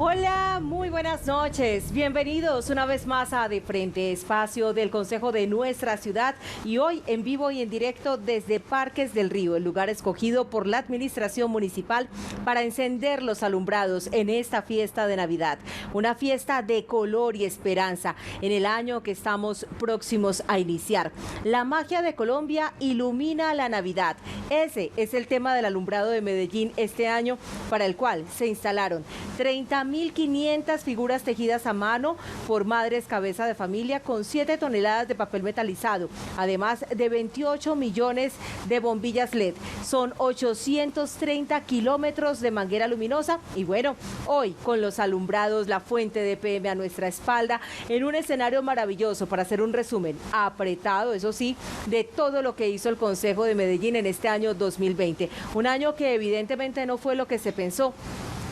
Hola, muy buenas noches. Bienvenidos una vez más a De Frente, espacio del Consejo de nuestra ciudad, y hoy en vivo y en directo desde Parques del Río, el lugar escogido por la administración municipal para encender los alumbrados en esta fiesta de Navidad. Una fiesta de color y esperanza en el año que estamos próximos a iniciar. La magia de Colombia ilumina la Navidad. Ese es el tema del alumbrado de Medellín este año, para el cual se instalaron 30.500 figuras tejidas a mano por madres cabeza de familia con 7 toneladas de papel metalizado, además de 28 millones de bombillas LED. Son 830 kilómetros de manguera luminosa y bueno, hoy con los alumbrados, la fuente de PM a nuestra espalda, en un escenario maravilloso para hacer un resumen apretado, eso sí, de todo lo que hizo el Consejo de Medellín en este año 2020. Un año que evidentemente no fue lo que se pensó.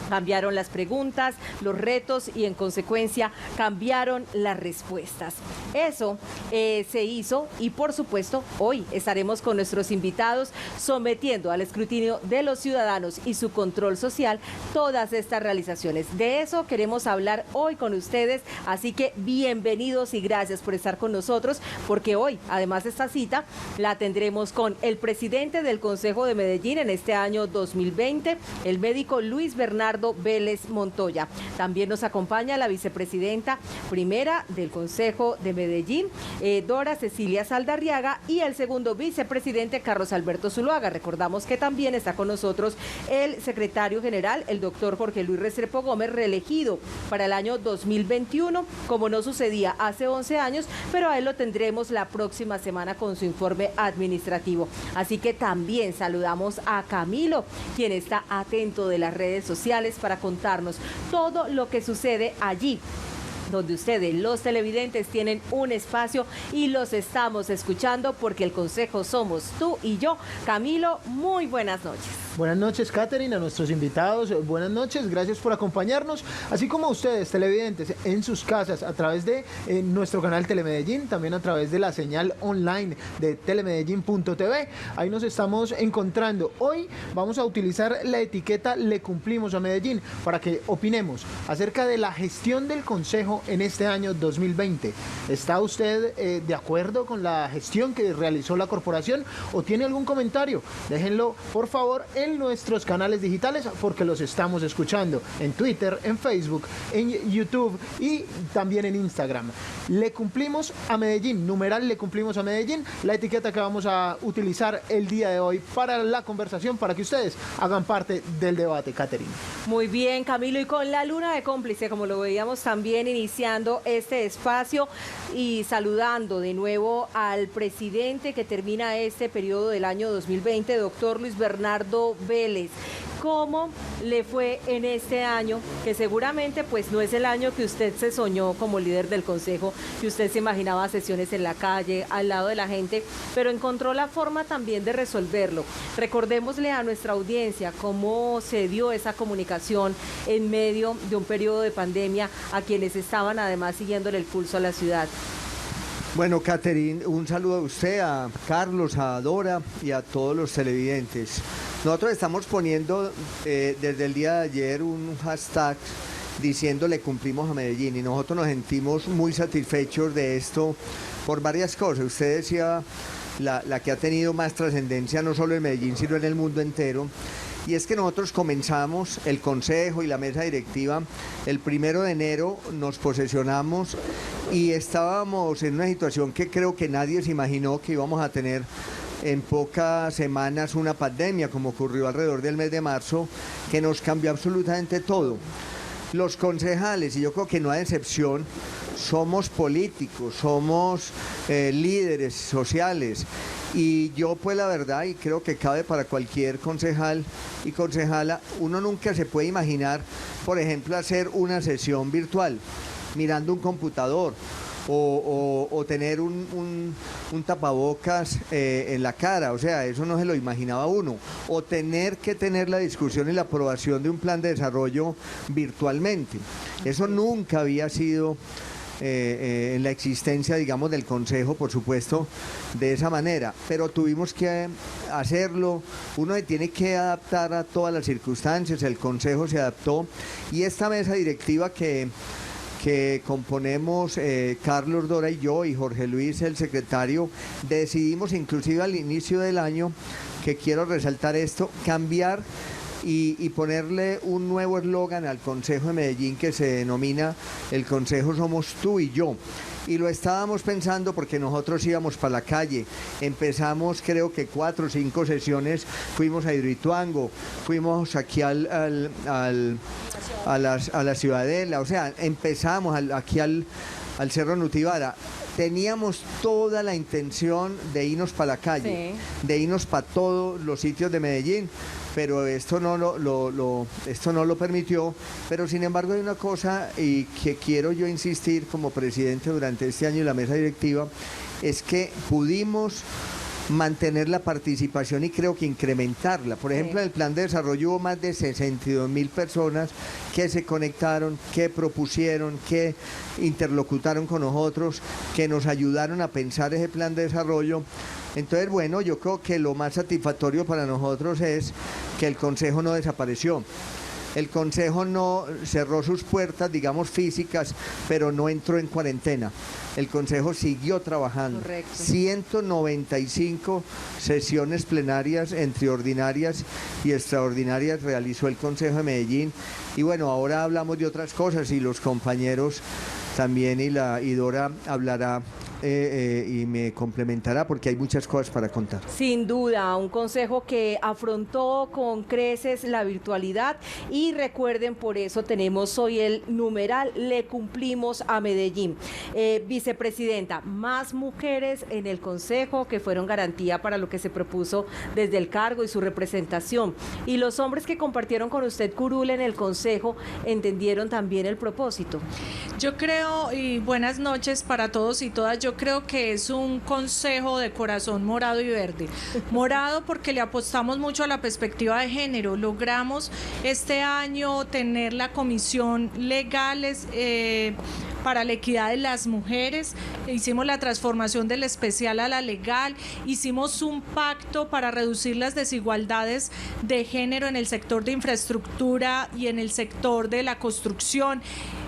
Cambiaron las preguntas, los retos y en consecuencia cambiaron las respuestas. Eso se hizo y por supuesto hoy estaremos con nuestros invitados sometiendo al escrutinio de los ciudadanos y su control social todas estas realizaciones. De eso queremos hablar hoy con ustedes, así que bienvenidos y gracias por estar con nosotros, porque hoy además de esta cita la tendremos con el presidente del Consejo de Medellín en este año 2020, el médico Luis Bernardo Vélez Montoya. También nos acompaña la vicepresidenta primera del Consejo de Medellín, Dora Cecilia Saldarriaga, y el segundo vicepresidente, Carlos Alberto Zuluaga. Recordamos que también está con nosotros el secretario general, el doctor Jorge Luis Restrepo Gómez, reelegido para el año 2021, como no sucedía hace 11 años, pero a él lo tendremos la próxima semana con su informe administrativo. Así que también saludamos a Camilo, quien está atento de las redes sociales para contarnos todo lo que sucede allí donde ustedes, los televidentes, tienen un espacio y los estamos escuchando, porque el Consejo somos tú y yo. Camilo, muy buenas noches. Buenas noches, Catherine, a nuestros invitados, buenas noches, gracias por acompañarnos, así como a ustedes, televidentes, en sus casas, a través de nuestro canal Telemedellín, también a través de la señal online de telemedellín.tv, ahí nos estamos encontrando. Hoy vamos a utilizar la etiqueta Le Cumplimos a Medellín para que opinemos acerca de la gestión del Consejo en este año 2020. ¿Está usted de acuerdo con la gestión que realizó la corporación o tiene algún comentario? Déjenlo, por favor, en nuestros canales digitales, porque los estamos escuchando en Twitter, en Facebook, en YouTube y también en Instagram. Le Cumplimos a Medellín, numeral Le Cumplimos a Medellín, la etiqueta que vamos a utilizar el día de hoy para la conversación, para que ustedes hagan parte del debate, Catherine. Muy bien, Camilo, y con la luna de cómplice, como lo veíamos también iniciando este espacio y saludando de nuevo al presidente que termina este periodo del año 2020, doctor Luis Bernardo Vélez. ¿Cómo le fue en este año? Que seguramente pues no es el año que usted se soñó como líder del Consejo, que usted se imaginaba sesiones en la calle, al lado de la gente, pero encontró la forma también de resolverlo. Recordémosle a nuestra audiencia cómo se dio esa comunicación en medio de un periodo de pandemia a quienes estaban además siguiéndole el pulso a la ciudad. Bueno, Catherine, un saludo a usted, a Carlos, a Dora y a todos los televidentes. Nosotros estamos poniendo desde el día de ayer un hashtag diciendo Le Cumplimos a Medellín, y nosotros nos sentimos muy satisfechos de esto por varias cosas. Usted decía la que ha tenido más trascendencia no solo en Medellín, sino en el mundo entero. Y es que nosotros comenzamos, el Consejo y la mesa directiva, el 1 de enero nos posesionamos y estábamos en una situación que creo que nadie se imaginó que íbamos a tener en pocas semanas una pandemia, como ocurrió alrededor del mes de marzo, que nos cambió absolutamente todo. Los concejales, y yo creo que no hay excepción, somos políticos, somos líderes sociales. Y yo pues la verdad, y creo que cabe para cualquier concejal y concejala, uno nunca se puede imaginar, por ejemplo, hacer una sesión virtual mirando un computador o tener un tapabocas en la cara, o sea, eso no se lo imaginaba uno, o tener que tener la discusión y la aprobación de un plan de desarrollo virtualmente. Eso nunca había sido en la existencia, digamos, del Consejo, por supuesto, de esa manera, pero tuvimos que hacerlo, uno se tiene que adaptar a todas las circunstancias, el Consejo se adaptó y esta mesa directiva que componemos Carlos, Dora y yo y Jorge Luis, el secretario, decidimos inclusive al inicio del año, que quiero resaltar esto, cambiar y ponerle un nuevo eslogan al Consejo de Medellín que se denomina el Consejo Somos Tú y Yo. Y lo estábamos pensando porque nosotros íbamos para la calle, empezamos creo que 4 o 5 sesiones, fuimos a Hidroituango, fuimos aquí a la Ciudadela, o sea, empezamos aquí al Cerro Nutibara. Teníamos toda la intención de irnos para la calle, de irnos para todos los sitios de Medellín, pero esto no esto no lo permitió. Pero sin embargo hay una cosa y que quiero yo insistir como presidente durante este año y la mesa directiva, es que pudimos mantener la participación y creo que incrementarla. Por ejemplo, en el plan de desarrollo hubo más de 62.000 personas que se conectaron, que propusieron, que interlocutaron con nosotros, que nos ayudaron a pensar ese plan de desarrollo. Entonces, bueno, yo creo que lo más satisfactorio para nosotros es que el Consejo no desapareció. El Consejo no cerró sus puertas, digamos, físicas, pero no entró en cuarentena. El Consejo siguió trabajando. Correcto. 195 sesiones plenarias entre ordinarias y extraordinarias realizó el Consejo de Medellín. Y bueno, ahora hablamos de otras cosas y los compañeros también y Dora hablará y me complementará porque hay muchas cosas para contar. Sin duda, un consejo que afrontó con creces la virtualidad y recuerden, por eso tenemos hoy el numeral Le cumplimos a Medellín. Vicepresidenta, más mujeres en el consejo que fueron garantía para lo que se propuso desde el cargo y su representación. Y los hombres que compartieron con usted curul en el consejo entendieron también el propósito. Yo creo, y buenas noches para todos y todas, yo creo que es un consejo de corazón morado y verde. Morado porque le apostamos mucho a la perspectiva de género. Logramos este año tener la comisión legales para la equidad de las mujeres, hicimos la transformación del especial a la legal, hicimos un pacto para reducir las desigualdades de género en el sector de infraestructura y en el sector de la construcción.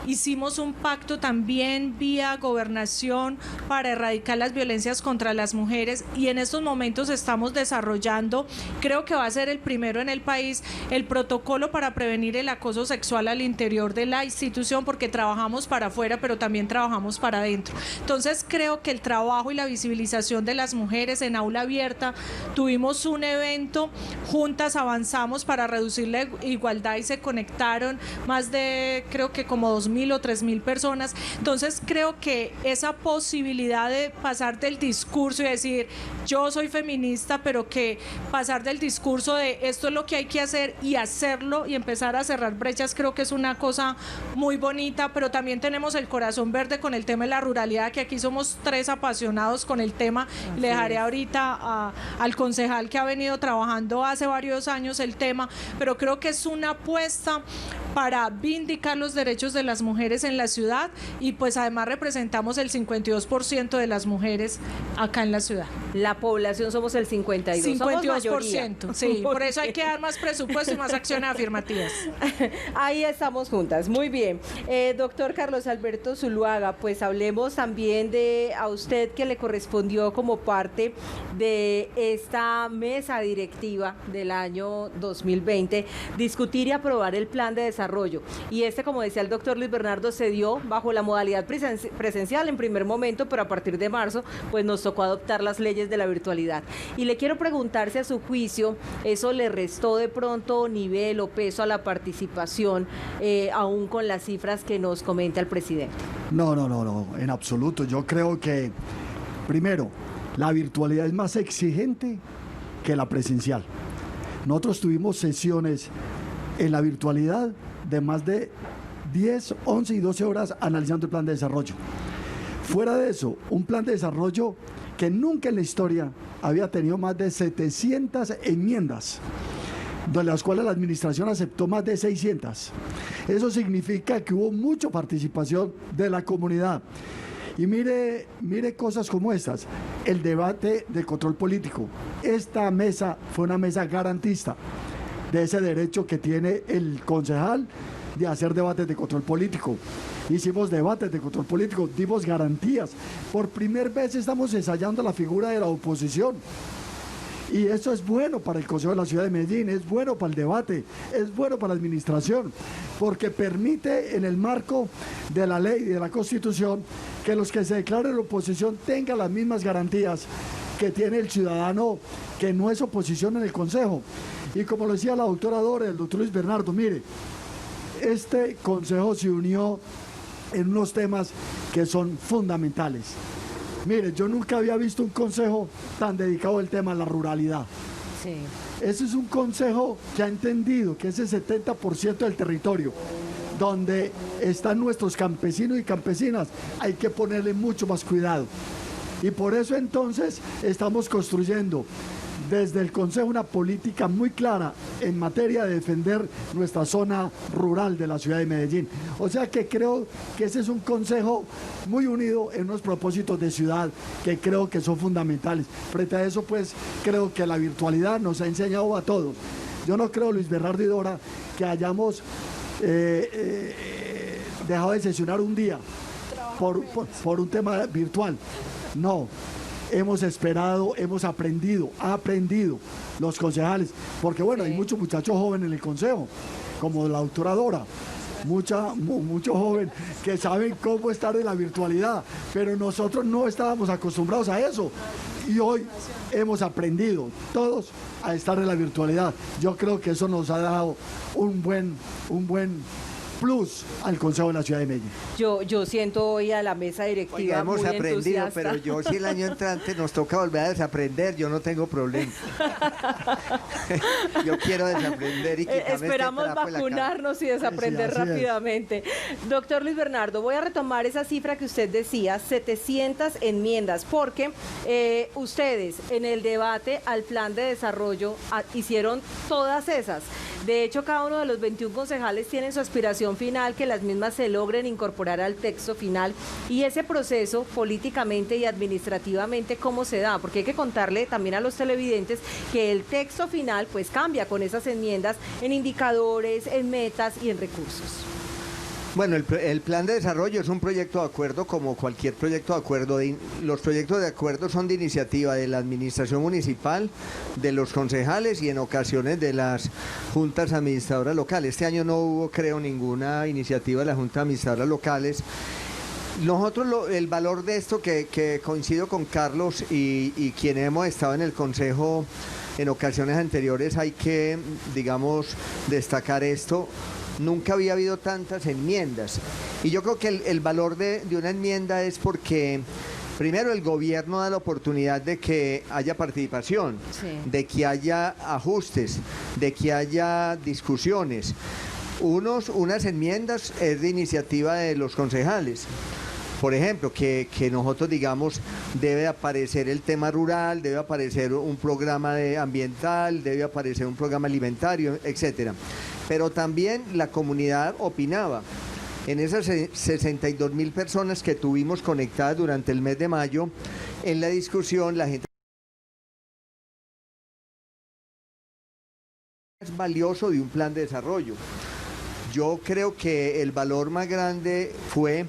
Hicimos un pacto también vía gobernación para erradicar las violencias contra las mujeres y en estos momentos estamos desarrollando, creo que va a ser el primero en el país, el protocolo para prevenir el acoso sexual al interior de la institución, porque trabajamos para afuera pero también trabajamos para adentro. Entonces creo que el trabajo y la visibilización de las mujeres en aula abierta, tuvimos un evento, juntas avanzamos para reducir la igualdad y se conectaron más de, creo que como 2.000 o 3.000 personas. Entonces creo que esa posibilidad de pasar del discurso y decir yo soy feminista, pero que pasar del discurso de esto es lo que hay que hacer y hacerlo y empezar a cerrar brechas, creo que es una cosa muy bonita, pero también tenemos el corazón verde con el tema de la ruralidad, que aquí somos 3 apasionados con el tema. Le dejaré ahorita al concejal que ha venido trabajando hace varios años el tema, pero creo que es una apuesta para vindicar los derechos de las mujeres en la ciudad y pues además representamos el 52% de las mujeres acá en la ciudad. La población somos el 52%. 52%, sí, por eso hay que dar más presupuesto y más acciones afirmativas. Ahí estamos juntas, muy bien. Doctor Carlos Alberto Zuluaga, pues hablemos también de a usted que le correspondió como parte de esta mesa directiva del año 2020, discutir y aprobar el plan de desarrollo. Y como decía el doctor Luis Bernardo, se dio bajo la modalidad presencial en primer momento, pero a partir de marzo, pues nos tocó adoptar las leyes de la virtualidad. Y le quiero preguntar si a su juicio eso le restó de pronto nivel o peso a la participación, aún con las cifras que nos comenta el presidente. No, en absoluto. Yo creo que, primero, la virtualidad es más exigente que la presencial. Nosotros tuvimos sesiones en la virtualidad de más de 10, 11 y 12 horas analizando el plan de desarrollo. Fuera de eso, un plan de desarrollo que nunca en la historia había tenido más de 700 enmiendas. de las cuales la administración aceptó más de 600. Eso significa que hubo mucha participación de la comunidad. Y mire cosas como estas, el debate de control político. Esta mesa fue una mesa garantista de ese derecho que tiene el concejal de hacer debates de control político. Hicimos debates de control político, dimos garantías. Por primera vez estamos ensayando la figura de la oposición. Y eso es bueno para el Consejo de la Ciudad de Medellín, es bueno para el debate, es bueno para la administración, porque permite en el marco de la ley y de la Constitución que los que se declaren oposición tengan las mismas garantías que tiene el ciudadano que no es oposición en el Consejo. Y como lo decía la doctora Dora, el doctor Luis Bernardo, mire, este Consejo se unió en unos temas que son fundamentales. Mire, yo nunca había visto un consejo tan dedicado al tema de la ruralidad. Sí. Ese es un consejo que ha entendido que ese 70% del territorio donde están nuestros campesinos y campesinas, hay que ponerle mucho más cuidado. Y por eso entonces estamos construyendo desde el Consejo una política muy clara en materia de defender nuestra zona rural de la ciudad de Medellín. O sea que creo que ese es un consejo muy unido en unos propósitos de ciudad que creo que son fundamentales. Frente a eso, pues, creo que la virtualidad nos ha enseñado a todos. Yo no creo, Luis Bernardo y Dora, que hayamos dejado de sesionar un día por un tema virtual. No. Hemos esperado, hemos aprendido los concejales, porque bueno, hay muchos muchachos jóvenes en el consejo, como la doctora Dora, mucho joven que saben cómo estar en la virtualidad, pero nosotros no estábamos acostumbrados a eso y hoy hemos aprendido todos a estar en la virtualidad. Yo creo que eso nos ha dado un buen plus al Consejo de la Ciudad de Medellín. Yo siento hoy a la mesa directiva. Oiga, hemos muy aprendido, entusiasta. pero yo si el año entrante nos toca volver a desaprender, yo no tengo problema. Yo quiero desaprender y quitarme esperamos este trapo de la cara. vacunarnos y desaprender Sí, así es. rápidamente. Doctor Luis Bernardo, voy a retomar esa cifra que usted decía, 700 enmiendas, porque ustedes en el debate al plan de desarrollo hicieron todas esas. De hecho, cada uno de los 21 concejales tiene su aspiración final, que las mismas se logren incorporar al texto final. Y ese proceso, políticamente y administrativamente, ¿cómo se da? Porque hay que contarle también a los televidentes que el texto final pues cambia con esas enmiendas en indicadores, en metas y en recursos. Bueno, el plan de desarrollo es un proyecto de acuerdo como cualquier proyecto de acuerdo. Los proyectos de acuerdo son de iniciativa de la administración municipal, de los concejales y en ocasiones de las juntas administradoras locales. Este año no hubo, creo, ninguna iniciativa de las juntas administradoras locales. Nosotros el valor de esto que coincido con Carlos y quienes hemos estado en el consejo en ocasiones anteriores, hay que, digamos, destacar esto. Nunca había habido tantas enmiendas. Y yo creo que el valor de una enmienda es porque, primero, el gobierno da la oportunidad de que haya participación, Sí. de que haya ajustes, de que haya discusiones. Unas enmiendas es de iniciativa de los concejales. Por ejemplo, que nosotros digamos, debe aparecer el tema rural, debe aparecer un programa ambiental, debe aparecer un programa alimentario, etcétera. Pero también la comunidad opinaba. En esas 62.000 personas que tuvimos conectadas durante el mes de mayo, en la discusión la gente es valioso de un plan de desarrollo. Yo creo que el valor más grande fue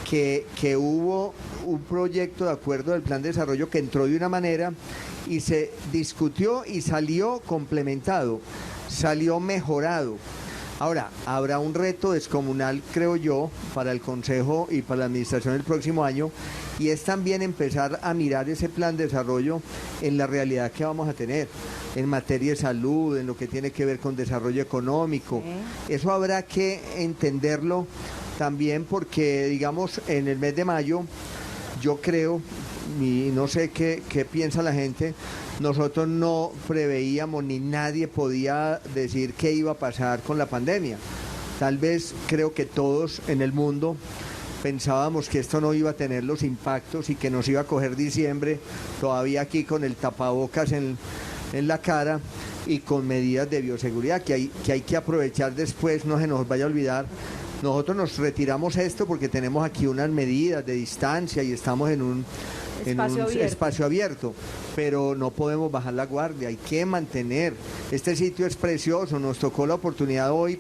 que hubo un proyecto de acuerdo del plan de desarrollo que entró de una manera y se discutió y salió complementado, salió mejorado. Ahora, habrá un reto descomunal, creo yo, para el Consejo y para la Administración el próximo año, y es también empezar a mirar ese plan de desarrollo en la realidad que vamos a tener, en materia de salud, en lo que tiene que ver con desarrollo económico. Sí. Eso habrá que entenderlo también porque, digamos, en el mes de mayo, yo creo, y no sé qué piensa la gente, nosotros no preveíamos ni nadie podía decir qué iba a pasar con la pandemia. Tal vez creo que todos en el mundo pensábamos que esto no iba a tener los impactos y que nos iba a coger diciembre todavía aquí con el tapabocas en la cara, y con medidas de bioseguridad que hay que aprovechar después, no se nos vaya a olvidar. Nosotros nos retiramos esto porque tenemos aquí unas medidas de distancia y estamos en un espacio abierto, pero no podemos bajar la guardia, hay que mantener. Este sitio es precioso, nos tocó la oportunidad hoy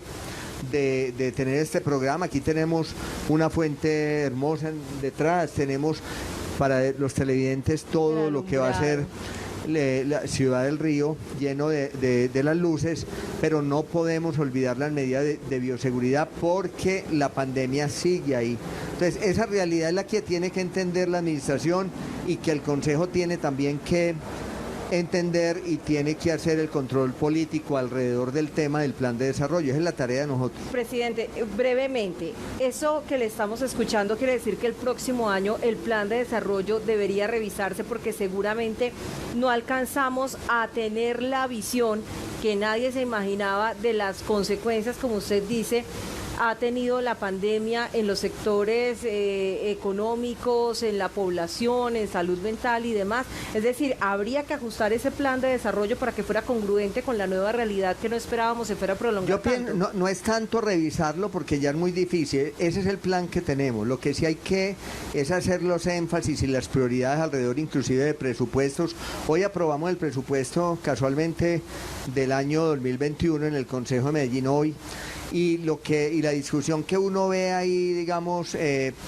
de tener este programa. Aquí tenemos una fuente hermosa detrás, tenemos para los televidentes todo lo que va a ser la ciudad del Río, lleno de las luces, pero no podemos olvidar las medidas de bioseguridad porque la pandemia sigue ahí. Entonces, esa realidad es la que tiene que entender la administración y que el Consejo tiene también que entender y tiene que hacer el control político alrededor del tema del plan de desarrollo. Esa es la tarea de nosotros. Presidente, brevemente, eso que le estamos escuchando quiere decir que el próximo año el plan de desarrollo debería revisarse porque seguramente no alcanzamos a tener la visión que nadie se imaginaba de las consecuencias, como usted dice, ha tenido la pandemia en los sectores económicos, en la población, en salud mental y demás. Es decir, habría que ajustar ese plan de desarrollo para que fuera congruente con la nueva realidad que no esperábamos se fuera a prolongar. Yo pienso, no es tanto revisarlo porque ya es muy difícil. Ese es el plan que tenemos. Lo que sí hay que es hacer los énfasis y las prioridades alrededor inclusive de presupuestos. Hoy aprobamos el presupuesto casualmente del año 2021 en el Consejo de Medellín hoy. Y la discusión que uno ve ahí, digamos,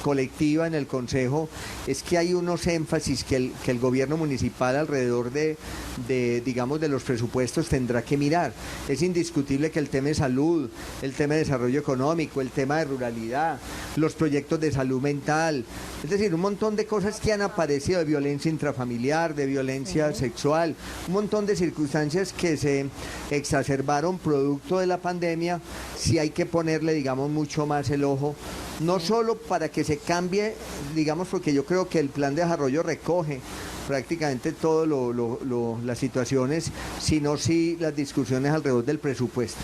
colectiva en el Consejo, es que hay unos énfasis que el gobierno municipal alrededor de los presupuestos tendrá que mirar. Es indiscutible que el tema de salud, el tema de desarrollo económico, el tema de ruralidad, los proyectos de salud mental, es decir, un montón de cosas que han aparecido, de violencia intrafamiliar, de violencia sexual, un montón de circunstancias que se exacerbaron producto de la pandemia. Sí hay que ponerle, digamos, mucho más el ojo, no solo para que se cambie, digamos, porque yo creo que el plan de desarrollo recoge prácticamente todas las situaciones, sino sí las discusiones alrededor del presupuesto.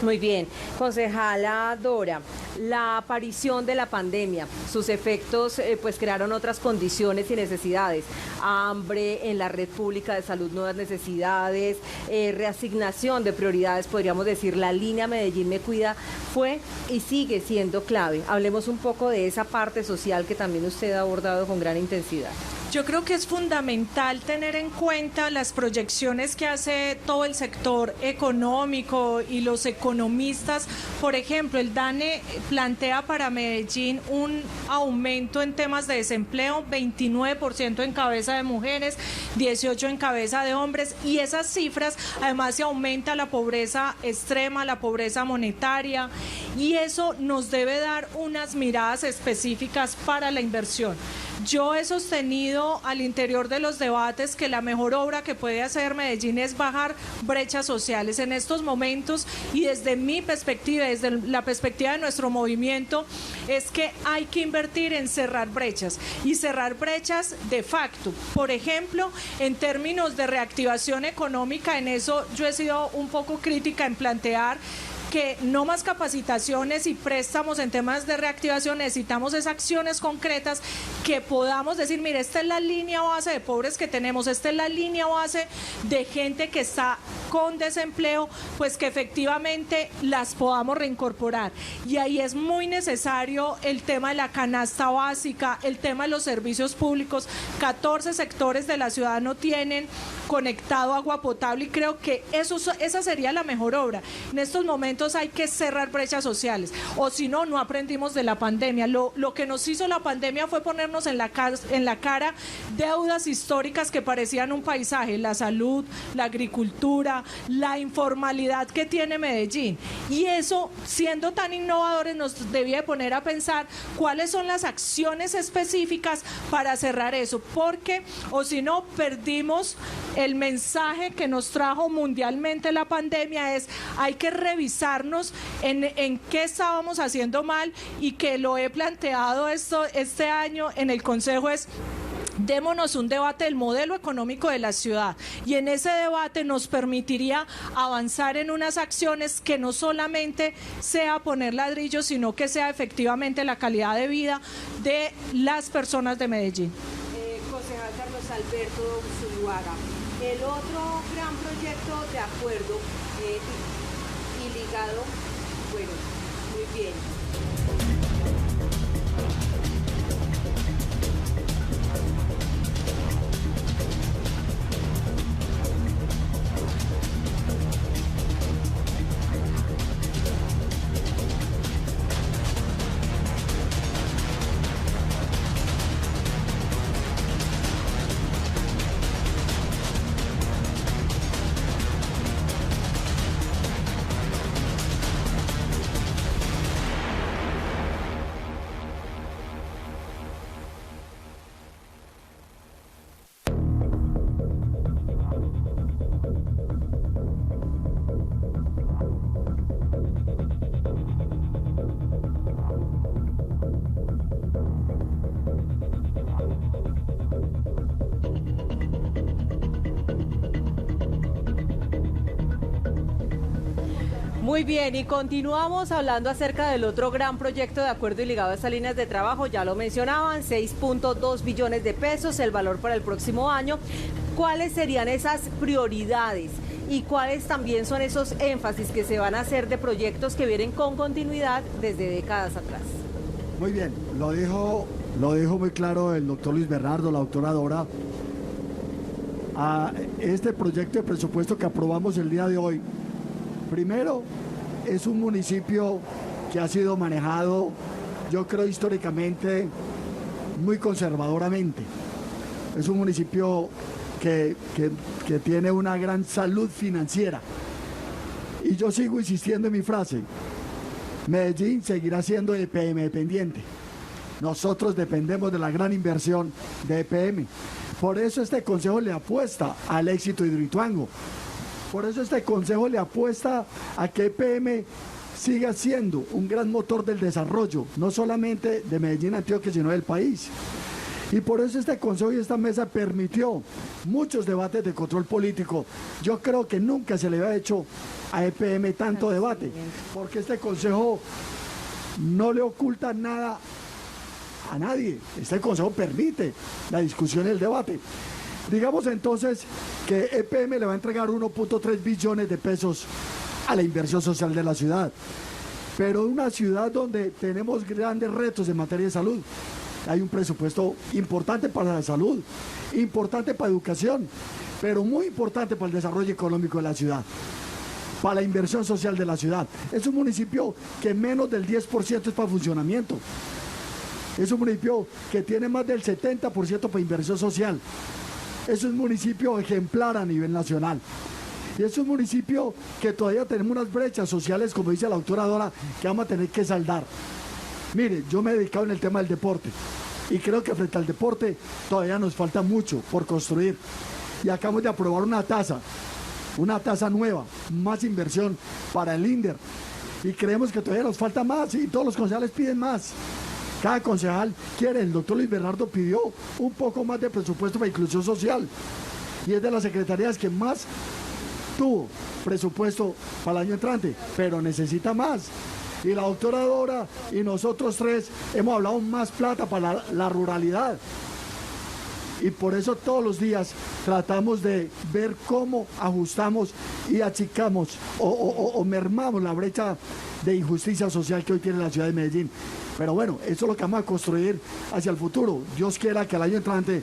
Muy bien. Concejala Dora, la aparición de la pandemia, sus efectos pues crearon otras condiciones y necesidades, hambre en la red pública de salud, nuevas necesidades, reasignación de prioridades, podríamos decir, la línea Medellín Me Cuida fue y sigue siendo clave. Hablemos un poco de esa parte social que también usted ha abordado con gran intensidad. Yo creo que es fundamental tener en cuenta las proyecciones que hace todo el sector económico y los economistas. Por ejemplo, el DANE plantea para Medellín un aumento en temas de desempleo, 29% en cabeza de mujeres, 18% en cabeza de hombres, y esas cifras además se aumenta la pobreza extrema, la pobreza monetaria, y eso nos debe dar unas miradas específicas para la inversión. Yo he sostenido al interior de los debates que la mejor obra que puede hacer Medellín es bajar brechas sociales en estos momentos, y desde mi perspectiva, desde la perspectiva de nuestro movimiento, es que hay que invertir en cerrar brechas y cerrar brechas de facto. Por ejemplo, en términos de reactivación económica, en eso yo he sido un poco crítica en plantear que no más capacitaciones y préstamos en temas de reactivación, necesitamos esas acciones concretas que podamos decir, mire, esta es la línea base de pobres que tenemos, esta es la línea base de gente que está con desempleo, pues que efectivamente las podamos reincorporar. Y ahí es muy necesario el tema de la canasta básica, el tema de los servicios públicos. 14 sectores de la ciudad no tienen conectado agua potable y creo que esa sería la mejor obra. En estos momentos hay que cerrar brechas sociales, o si no, no aprendimos de la pandemia. Lo que nos hizo la pandemia fue ponernos en la cara deudas históricas que parecían un paisaje, la salud, la agricultura, la informalidad que tiene Medellín, y eso, siendo tan innovadores, nos debía poner a pensar cuáles son las acciones específicas para cerrar eso, porque o si no, perdimos el mensaje que nos trajo mundialmente la pandemia, es hay que revisarnos en qué estábamos haciendo mal, y que lo he planteado este año en el Consejo es: démonos un debate del modelo económico de la ciudad, y en ese debate nos permitiría avanzar en unas acciones que no solamente sea poner ladrillos, sino que sea efectivamente la calidad de vida de las personas de Medellín. Concejal Carlos Alberto Zuluaga, El otro gran proyecto de acuerdo y ligado, bueno, muy bien. Muy bien, y continuamos hablando acerca del otro gran proyecto de acuerdo y ligado a estas líneas de trabajo. Ya lo mencionaban, 6.2 billones de pesos, el valor para el próximo año. ¿Cuáles serían esas prioridades y cuáles también son esos énfasis que se van a hacer de proyectos que vienen con continuidad desde décadas atrás? Muy bien, lo dijo muy claro el doctor Luis Bernardo, la doctora Dora. A este proyecto de presupuesto que aprobamos el día de hoy, primero, es un municipio que ha sido manejado, yo creo, históricamente muy conservadoramente. Es un municipio que tiene una gran salud financiera. Y yo sigo insistiendo en mi frase: Medellín seguirá siendo EPM dependiente. Nosotros dependemos de la gran inversión de EPM. Por eso este consejo le apuesta al éxito de Hidroituango. Por eso este consejo le apuesta a que EPM siga siendo un gran motor del desarrollo, no solamente de Medellín, Antioquia, sino del país. Y por eso este consejo y esta mesa permitió muchos debates de control político. Yo creo que nunca se le había hecho a EPM tanto debate, porque este consejo no le oculta nada a nadie. Este consejo permite la discusión y el debate. Digamos entonces que EPM le va a entregar 1.3 billones de pesos a la inversión social de la ciudad, pero una ciudad donde tenemos grandes retos en materia de salud. Hay un presupuesto importante para la salud, importante para educación, pero muy importante para el desarrollo económico de la ciudad, para la inversión social de la ciudad. Es un municipio que menos del 10% es para funcionamiento. Es un municipio que tiene más del 70% para inversión social. Es un municipio ejemplar a nivel nacional. Y es un municipio que todavía tenemos unas brechas sociales, como dice la doctora Dora, que vamos a tener que saldar. Mire, yo me he dedicado en el tema del deporte y creo que frente al deporte todavía nos falta mucho por construir. Y acabamos de aprobar una tasa nueva, más inversión para el INDER. Y creemos que todavía nos falta más y todos los concejales piden más. Cada concejal quiere, el doctor Luis Bernardo pidió un poco más de presupuesto para inclusión social y es de las secretarías que más tuvo presupuesto para el año entrante, pero necesita más. Y la doctora Dora y nosotros tres hemos hablado más plata para la ruralidad. Y por eso todos los días tratamos de ver cómo ajustamos y achicamos o mermamos la brecha de injusticia social que hoy tiene la ciudad de Medellín. Pero bueno, eso es lo que vamos a construir hacia el futuro. Dios quiera que el año entrante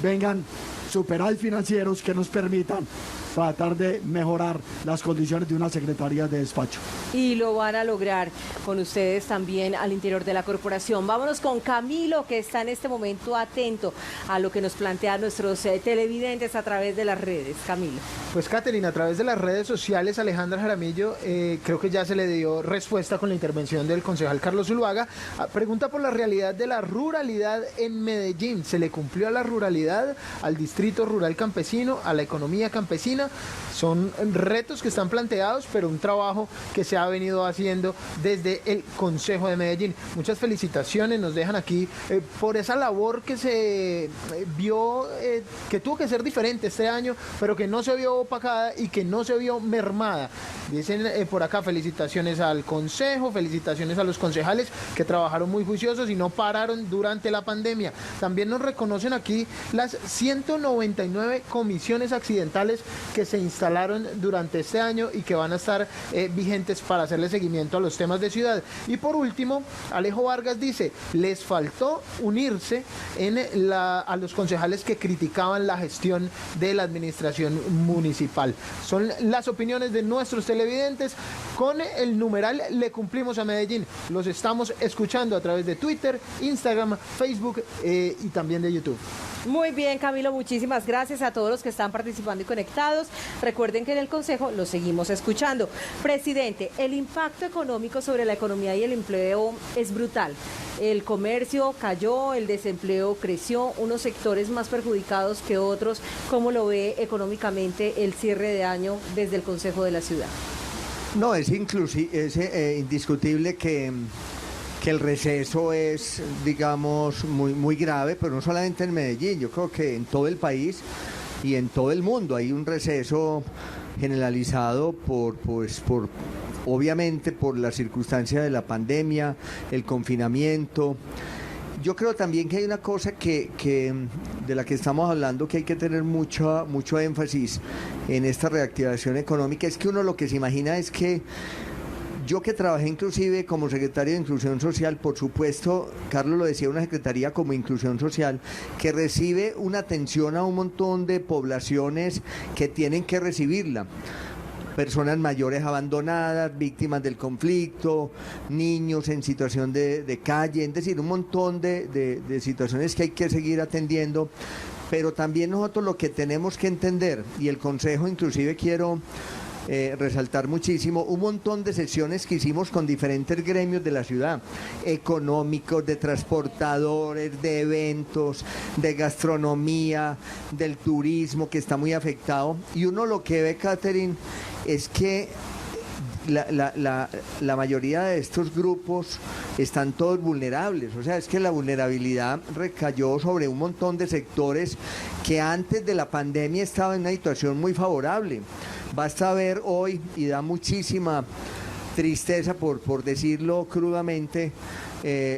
vengan superávit financieros que nos permitan tratar de mejorar las condiciones de una secretaría de despacho. Y lo van a lograr con ustedes también al interior de la corporación. Vámonos con Camilo, que está en este momento atento a lo que nos plantean nuestros televidentes a través de las redes. Camilo. Pues Catherine, a través de las redes sociales, Alejandra Jaramillo, creo que ya se le dio respuesta con la intervención del concejal Carlos Zuluaga. Pregunta por la realidad de la ruralidad en Medellín. ¿Se le cumplió a la ruralidad, al distrito rural campesino, a la economía campesina? Carolina. Son retos que están planteados, pero un trabajo que se ha venido haciendo desde el Consejo de Medellín. Muchas felicitaciones nos dejan aquí por esa labor que se vio, que tuvo que ser diferente este año, pero que no se vio opacada y que no se vio mermada. Dicen por acá felicitaciones al Consejo, felicitaciones a los concejales que trabajaron muy juiciosos y no pararon durante la pandemia. También nos reconocen aquí las 199 comisiones accidentales que se instalaron durante este año y que van a estar vigentes para hacerle seguimiento a los temas de ciudad. Y por último, Alejo Vargas dice, les faltó unirse a los concejales que criticaban la gestión de la administración municipal. Son las opiniones de nuestros televidentes. Con el numeral Le Cumplimos a Medellín. Los estamos escuchando a través de Twitter, Instagram, Facebook y también de YouTube. Muy bien, Camilo, muchísimas gracias a todos los que están participando y conectados. Recuerden que en el Consejo los seguimos escuchando. Presidente, el impacto económico sobre la economía y el empleo es brutal. El comercio cayó, el desempleo creció, unos sectores más perjudicados que otros. ¿Cómo lo ve económicamente el cierre de año desde el Consejo de la Ciudad? No, es indiscutible que el receso es, digamos, muy grave, pero no solamente en Medellín, yo creo que en todo el país y en todo el mundo hay un receso generalizado obviamente por la circunstancia de la pandemia, el confinamiento. Yo creo también que hay una cosa de la que estamos hablando que hay que tener mucho énfasis en esta reactivación económica, es que uno lo que se imagina es que yo que trabajé inclusive como secretario de Inclusión Social, por supuesto, Carlos lo decía, una secretaría como Inclusión Social que recibe una atención a un montón de poblaciones que tienen que recibirla. Personas mayores abandonadas, víctimas del conflicto, niños en situación de calle, es decir, un montón de situaciones que hay que seguir atendiendo. Pero también nosotros lo que tenemos que entender, y el Consejo inclusive quiero resaltar muchísimo, un montón de sesiones que hicimos con diferentes gremios de la ciudad, económicos, de transportadores, de eventos, de gastronomía, del turismo, que está muy afectado. Y uno lo que ve, Catherine, es que la mayoría de estos grupos están todos vulnerables, o sea, es que la vulnerabilidad recayó sobre un montón de sectores que antes de la pandemia estaban en una situación muy favorable. Basta ver hoy, y da muchísima tristeza por decirlo crudamente,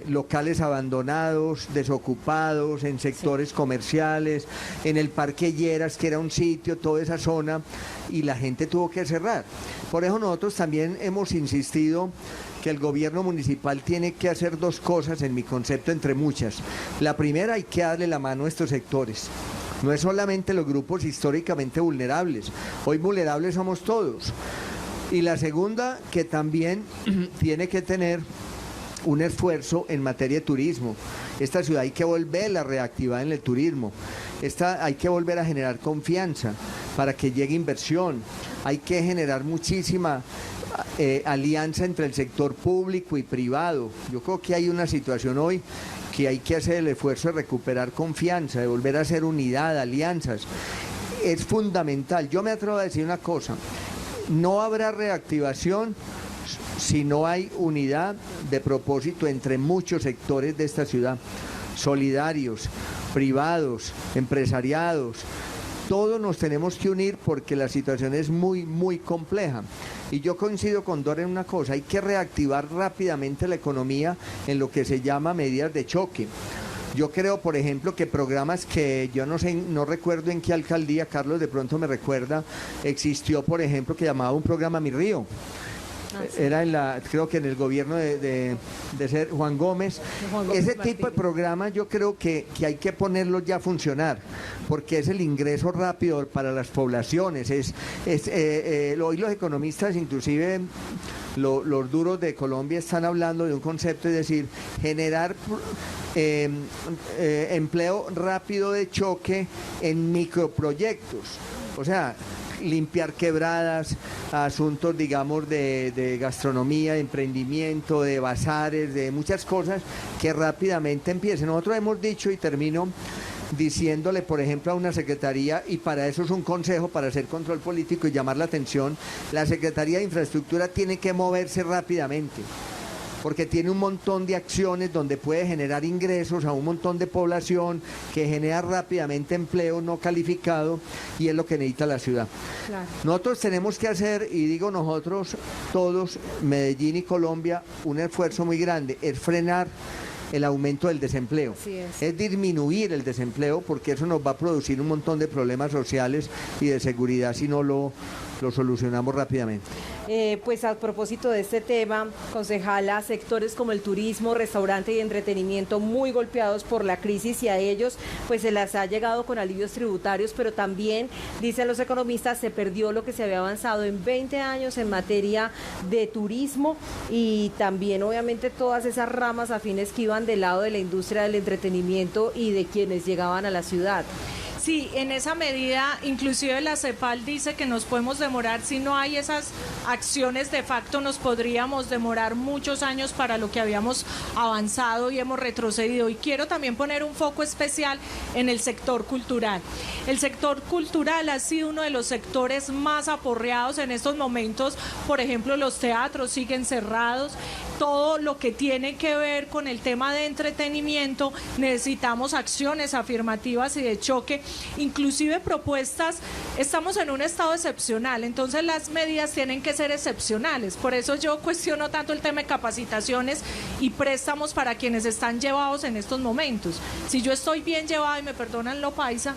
locales abandonados, desocupados, en sectores comerciales, en el Parque Lleras, que era un sitio, toda esa zona, y la gente tuvo que cerrar. Por eso nosotros también hemos insistido que el gobierno municipal tiene que hacer dos cosas, en mi concepto, entre muchas. La primera, hay que darle la mano a estos sectores. No es solamente los grupos históricamente vulnerables, hoy vulnerables somos todos. Y la segunda, que también tiene que tener un esfuerzo en materia de turismo. Esta ciudad hay que volverla a reactivar en el turismo. Hay que volver a generar confianza para que llegue inversión. Hay que generar muchísima alianza entre el sector público y privado. Yo creo que hay una situación hoy que hay que hacer el esfuerzo de recuperar confianza, de volver a hacer unidad, alianzas. Es fundamental. Yo me atrevo a decir una cosa, no habrá reactivación si no hay unidad de propósito entre muchos sectores de esta ciudad, solidarios, privados, empresariados. Todos nos tenemos que unir porque la situación es muy compleja. Y yo coincido con Dora en una cosa, hay que reactivar rápidamente la economía en lo que se llama medidas de choque. Yo creo, por ejemplo, que programas que yo no sé, no recuerdo en qué alcaldía, Carlos de pronto me recuerda, existió, por ejemplo, que llamaba un programa Mi Río. Sí. Era creo que en el gobierno de ser Juan Gómez. Ese tipo de programas yo creo que hay que ponerlos ya a funcionar, porque es el ingreso rápido para las poblaciones. Hoy los economistas, inclusive los duros de Colombia, están hablando de un concepto, es decir, generar empleo rápido de choque en microproyectos. O sea, limpiar quebradas, asuntos, digamos, de gastronomía, de emprendimiento, de bazares, de muchas cosas que rápidamente empiecen. Nosotros hemos dicho, y termino, diciéndole, por ejemplo, a una secretaría, y para eso es un consejo, para hacer control político y llamar la atención, la Secretaría de Infraestructura tiene que moverse rápidamente, porque tiene un montón de acciones donde puede generar ingresos a un montón de población, que genera rápidamente empleo no calificado, y es lo que necesita la ciudad. Claro. Nosotros tenemos que hacer, y digo nosotros todos, Medellín y Colombia, un esfuerzo muy grande, es frenar el aumento del desempleo, es disminuir el desempleo, porque eso nos va a producir un montón de problemas sociales y de seguridad si no lo solucionamos rápidamente. Pues a propósito de este tema, concejala, sectores como el turismo, restaurante y entretenimiento muy golpeados por la crisis, y a ellos pues se les ha llegado con alivios tributarios, pero también, dicen los economistas, se perdió lo que se había avanzado en 20 años en materia de turismo, y también obviamente todas esas ramas afines que iban del lado de la industria del entretenimiento y de quienes llegaban a la ciudad. Sí, en esa medida, inclusive la CEPAL dice que nos podemos demorar, si no hay esas acciones de facto, nos podríamos demorar muchos años para lo que habíamos avanzado y hemos retrocedido. Y quiero también poner un foco especial en el sector cultural. El sector cultural ha sido uno de los sectores más aporreados en estos momentos. Por ejemplo, los teatros siguen cerrados. Todo lo que tiene que ver con el tema de entretenimiento, necesitamos acciones afirmativas y de choque, inclusive propuestas. Estamos en un estado excepcional, entonces las medidas tienen que ser excepcionales. Por eso yo cuestiono tanto el tema de capacitaciones y préstamos para quienes están llevados en estos momentos. Si yo estoy bien llevada, y me perdonan lo paisa,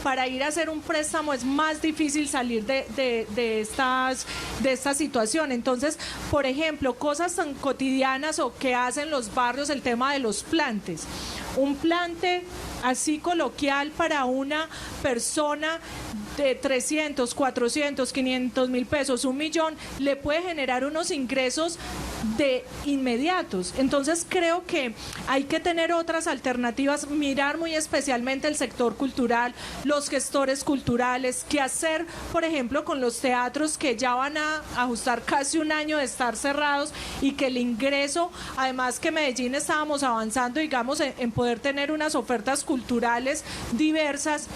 para ir a hacer un préstamo es más difícil salir de esta situación. Entonces, por ejemplo, cosas tan cotidianas o que hacen los barrios, el tema de los plantes. Un plante así coloquial para una persona de 300, 400, 500 mil pesos, 1 millón, le puede generar unos ingresos de inmediatos. Entonces creo que hay que tener otras alternativas, mirar muy especialmente el sector cultural, los gestores culturales, qué hacer, por ejemplo, con los teatros que ya van a ajustar casi 1 año de estar cerrados, y que el ingreso, además que Medellín estábamos avanzando, digamos, en poder tener unas ofertas culturales diversas,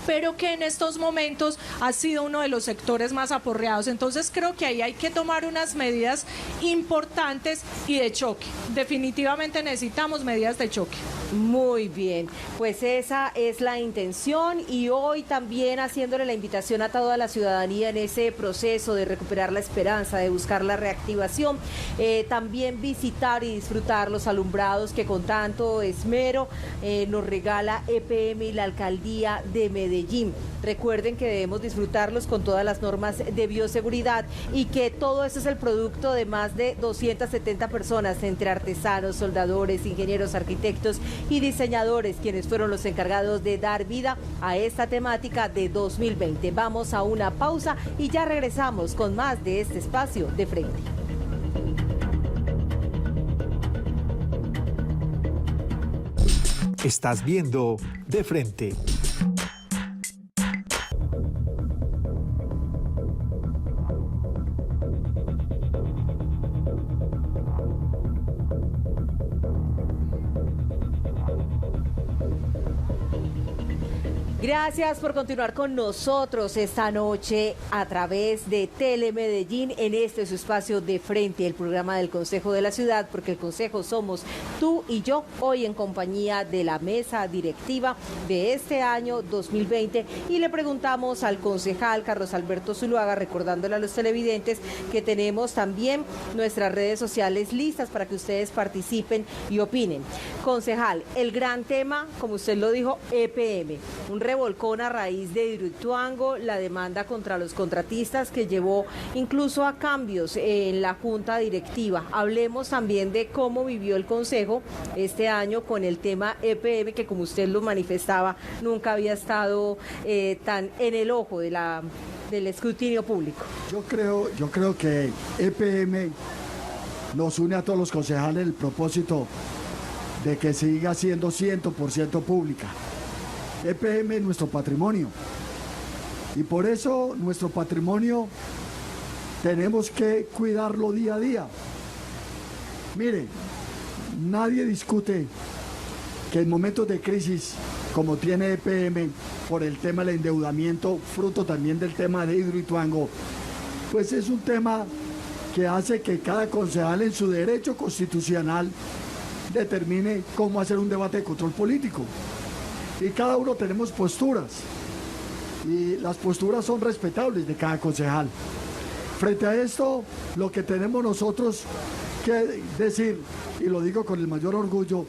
pero que en estos momentos ha sido uno de los sectores más aporreados. Entonces creo que ahí hay que tomar unas medidas importantes y de choque. Definitivamente necesitamos medidas de choque. Muy bien, pues esa es la intención, y hoy también haciéndole la invitación a toda la ciudadanía en ese proceso de recuperar la esperanza, de buscar la reactivación, también visitar y disfrutar los alumbrados que con tanto esmero nos regala EPM y la Alcaldía de Medellín. Recuerden que debemos disfrutarlos con todas las normas de bioseguridad, y que todo esto es el producto de más de 270 personas, entre artesanos, soldadores, ingenieros, arquitectos y diseñadores, quienes fueron los encargados de dar vida a esta temática de 2020. Vamos a una pausa y ya regresamos con más de este espacio de frente. Estás viendo De Frente. Gracias por continuar con nosotros esta noche a través de Telemedellín en este su espacio de frente, el programa del Consejo de la Ciudad, porque el Consejo somos tú y yo, hoy en compañía de la mesa directiva de este año 2020, y le preguntamos al concejal Carlos Alberto Zuluaga, recordándole a los televidentes que tenemos también nuestras redes sociales listas para que ustedes participen y opinen. Concejal, el gran tema, como usted lo dijo, EPM, un revolcón a raíz de Hidroituango, la demanda contra los contratistas que llevó incluso a cambios en la junta directiva. Hablemos también de cómo vivió el Consejo este año con el tema EPM, que como usted lo manifestaba, nunca había estado tan en el ojo del escrutinio público. Yo creo que EPM nos une a todos los concejales el propósito de que siga siendo 100% pública. EPM es nuestro patrimonio, y por eso nuestro patrimonio tenemos que cuidarlo día a día. Mire, nadie discute que en momentos de crisis, como tiene EPM, por el tema del endeudamiento, fruto también del tema de Hidroituango, pues es un tema que hace que cada concejal en su derecho constitucional determine cómo hacer un debate de control político. Y cada uno tenemos posturas, y las posturas son respetables de cada concejal. Frente a esto, lo que tenemos nosotros que decir, y lo digo con el mayor orgullo,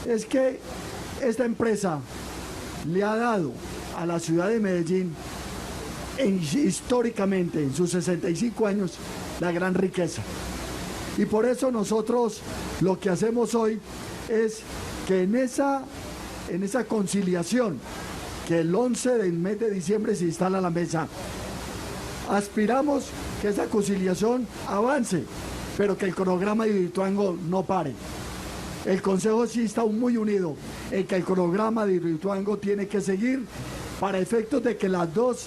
es que esta empresa le ha dado a la ciudad de Medellín, históricamente, en sus 65 años, la gran riqueza. Y por eso nosotros lo que hacemos hoy es que en esa conciliación, que el 11 del mes de diciembre se instala la mesa, aspiramos que esa conciliación avance, pero que el cronograma de Hidroituango no pare. El Consejo sí está muy unido en que el cronograma de Hidroituango tiene que seguir para efectos de que las dos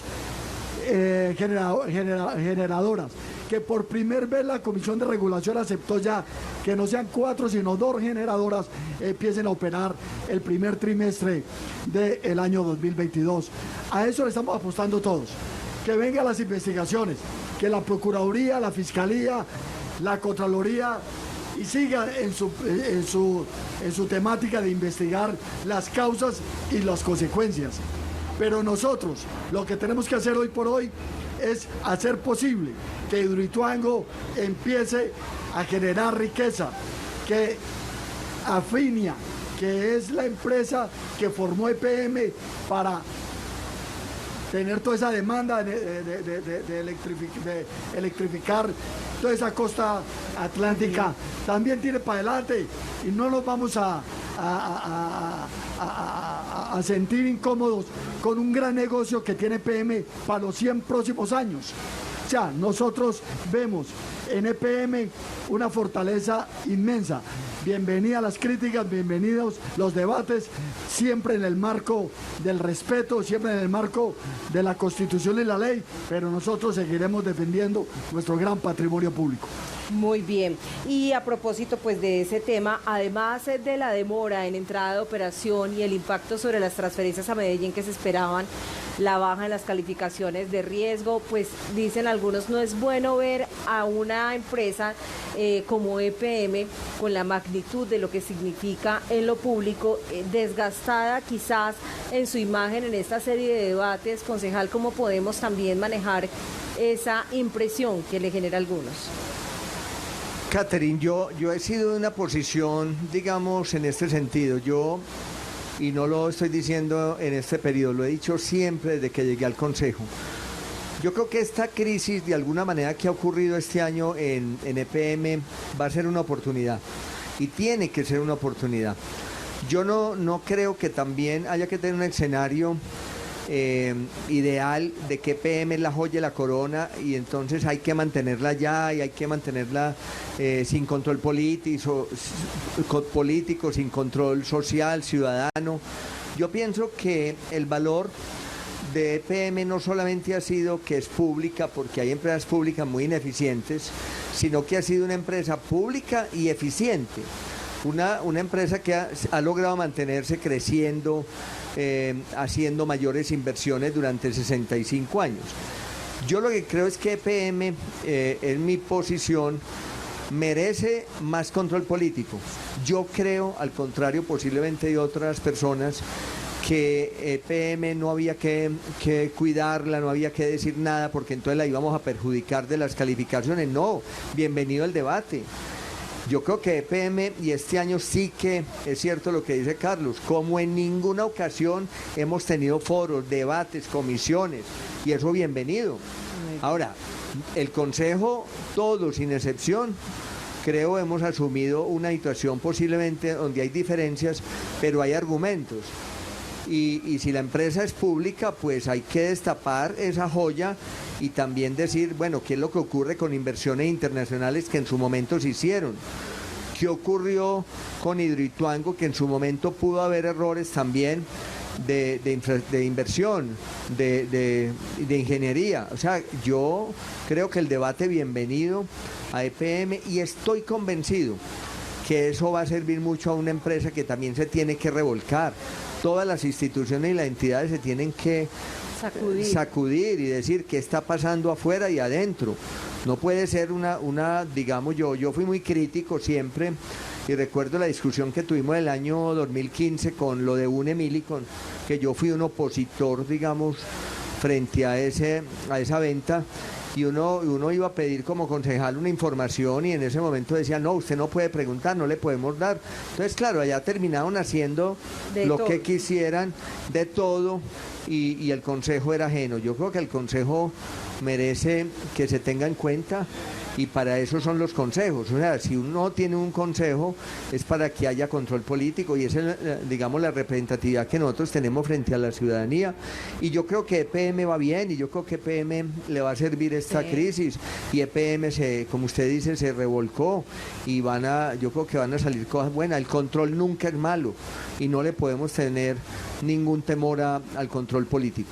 generadoras, que por primera vez la Comisión de Regulación aceptó ya que no sean 4 sino 2 generadoras, empiecen a operar el primer trimestre del año 2022. A eso le estamos apostando todos. Que vengan las investigaciones, que la Procuraduría, la Fiscalía, la Contraloría y siga en su temática de investigar las causas y las consecuencias. Pero nosotros lo que tenemos que hacer hoy por hoy es hacer posible que Hidroituango empiece a generar riqueza, que Afinia, que es la empresa que formó EPM para tener toda esa demanda de electrificar toda esa costa atlántica, también tiene para adelante, y no nos vamos a sentir incómodos con un gran negocio que tiene EPM para los 100 próximos años. O sea, nosotros vemos en EPM una fortaleza inmensa. Bienvenidas las críticas, bienvenidos los debates, siempre en el marco del respeto, siempre en el marco de la Constitución y la ley, pero nosotros seguiremos defendiendo nuestro gran patrimonio público. Muy bien. Y a propósito pues de ese tema, además de la demora en entrada de operación y el impacto sobre las transferencias a Medellín que se esperaban, la baja en las calificaciones de riesgo, pues dicen algunos, no es bueno ver a una empresa como EPM con la magnitud de lo que significa en lo público, desgastada quizás en su imagen en esta serie de debates. Concejal, ¿cómo podemos también manejar esa impresión que le genera a algunos? Catherine, yo he sido de una posición, digamos, en este sentido. Y no lo estoy diciendo en este periodo, lo he dicho siempre desde que llegué al Consejo. Yo creo que esta crisis, de alguna manera, que ha ocurrido este año en EPM, va a ser una oportunidad. Y tiene que ser una oportunidad. Yo no creo que también haya que tener un escenario ideal de que EPM es la joya de la corona y entonces hay que mantenerla ya y hay que mantenerla sin control político, sin control social, ciudadano. Yo pienso que el valor de EPM no solamente ha sido que es pública, porque hay empresas públicas muy ineficientes, sino que ha sido una empresa pública y eficiente. Una empresa que ha logrado mantenerse creciendo, haciendo mayores inversiones durante 65 años. Yo lo que creo es que EPM, en mi posición, merece más control político. Yo creo, al contrario posiblemente de otras personas, que EPM no había que cuidarla, no había que decir nada, porque entonces la íbamos a perjudicar de las calificaciones. No, bienvenido al debate. Yo creo que EPM, y este año sí que es cierto lo que dice Carlos, como en ninguna ocasión hemos tenido foros, debates, comisiones, y eso bienvenido. Ahora, el Consejo, todos sin excepción, creo hemos asumido una situación posiblemente donde hay diferencias, pero hay argumentos. Y si la empresa es pública, pues hay que destapar esa joya y también decir, bueno, ¿qué es lo que ocurre con inversiones internacionales que en su momento se hicieron? ¿Qué ocurrió con Hidroituango, que en su momento pudo haber errores también de inversión, de ingeniería? O sea, yo creo que el debate bienvenido a EPM, y estoy convencido que eso va a servir mucho a una empresa que también se tiene que revolcar. Todas las instituciones y las entidades se tienen que sacudir y decir qué está pasando afuera y adentro. No puede ser digamos, yo fui muy crítico siempre, y recuerdo la discusión que tuvimos el año 2015 con lo de Unemilicon, que yo fui un opositor, digamos, frente a esa venta, y uno iba a pedir como concejal una información y en ese momento decía, no, usted no puede preguntar, no le podemos dar. Entonces, claro, allá terminaron haciendo lo que quisieran, de todo, y el consejo era ajeno. Yo creo que el consejo merece que se tenga en cuenta, y para eso son los consejos. O sea, si uno tiene un consejo es para que haya control político, y esa es, digamos, la representatividad que nosotros tenemos frente a la ciudadanía. Y yo creo que EPM va bien, y yo creo que EPM le va a servir esta crisis, y EPM, como usted dice, se revolcó, y yo creo que van a salir cosas buenas. El control nunca es malo, y no le podemos tener ningún temor al control político.